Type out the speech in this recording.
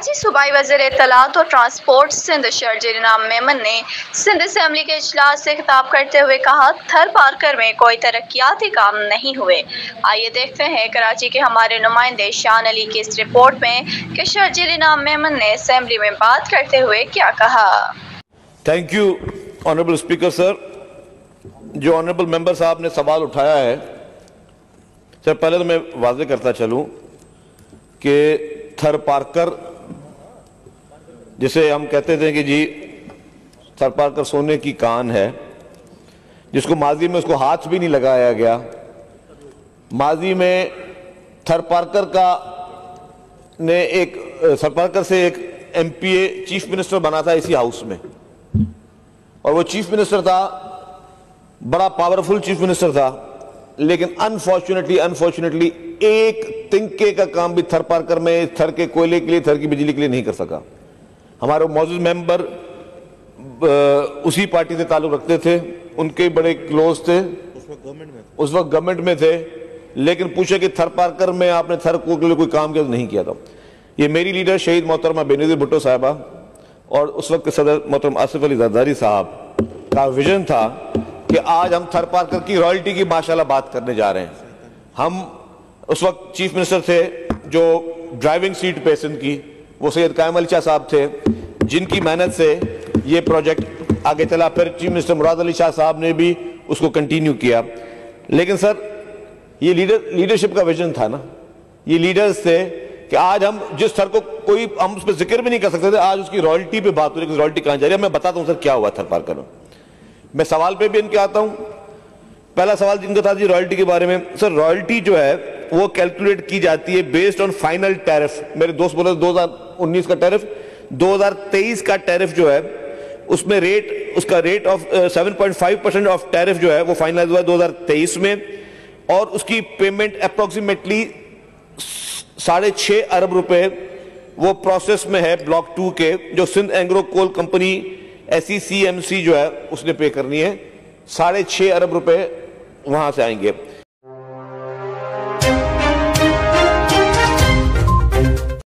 कराची सूबाई वज़ीर इत्तलात और ट्रांसपोर्ट सिंध शर्जील इनाम मेमन ने सिंध असम्बली के इजलास से खिताब करते हुए कहा, थर पार्कर में कोई तरक्याती काम नहीं हुए। आइए देखते हैं कराची के हमारे नुमाइंदे शान अली की इस रिपोर्ट में कि शर्जील इनाम मेमन ने असम्बली में बात करते हुए क्या कहा। Thank you honourable speaker sir. जो ऑनरेबल मेंबर साहब ने सवाल उठाया है सर, पहले तो मैं वाज़ेह करता चलूं कि थर पार्कर जिसे हम कहते थे कि जी थर पार्कर सोने की कान है, जिसको माजी में उसको हाथ भी नहीं लगाया गया। माजी में थर पार्कर का ने एक थर पार्कर से एक एमपीए चीफ मिनिस्टर बना था इसी हाउस में, और वो चीफ मिनिस्टर था, बड़ा पावरफुल चीफ मिनिस्टर था, लेकिन अनफॉर्चुनेटली एक तिनके का काम भी थर पार्कर में थर के कोयले के लिए, थर की बिजली के लिए नहीं कर सका। हमारे मौजूद मेंबर उसी पार्टी से ताल्लुक रखते थे, उनके बड़े क्लोज थे, उस वक्त गवर्नमेंट में थे, लेकिन पूछे कि थर पार्कर में आपने थर को के लिए कोई काम किया? नहीं किया था। ये मेरी लीडर शहीद मोहतरमा बेनज़ीर भुट्टो साहिबा और उस वक्त के सदर मोहतरम आसिफ अली जरदारी साहब का विजन था कि आज हम थर पार्कर की रॉयल्टी की माशाल्लाह बात करने जा रहे हैं। हम उस वक्त चीफ मिनिस्टर थे, जो ड्राइविंग सीट पे सिंध की वो सैयद कायम अली शाह साहब थे, जिनकी मेहनत से ये प्रोजेक्ट आगे चला। फिर चीफ मिनिस्टर मुराद अली शाह साहब ने भी उसको कंटिन्यू किया। लेकिन सर ये लीडरशिप का विजन था ना, ये लीडर्स थे कि आज हम जिस थर को कोई हम उस पर जिक्र भी नहीं कर सकते थे, आज उसकी रॉयल्टी पे बात हो रही है। रॉयल्टी कहां जा रही है मैं बताता हूं सर क्या हुआ थर पार्कर में। मैं सवाल पे भी इनके आता हूं। पहला सवाल जिनका था जी रॉयल्टी के बारे में। सर रॉयल्टी जो है वो कैलकुलेट की जाती है बेस्ड ऑन फाइनल टैरिफ। मेरे दोस्त बोले 2019 का टैरिफ, 2023 का टैरिफ जो है उसमें उसका रेट ऑफ 7.5% ऑफ टैरिफ जो है वो फाइनलाइज हुआ है 2023 में, और उसकी पेमेंट अप्रोक्सीमेटली 6.5 अरब रुपए वो प्रोसेस में है ब्लॉक 2 के, जो Sindh Engro coal company SECMC जो है उसने पे करनी है। 6.5 अरब रुपए वहां से आएंगे।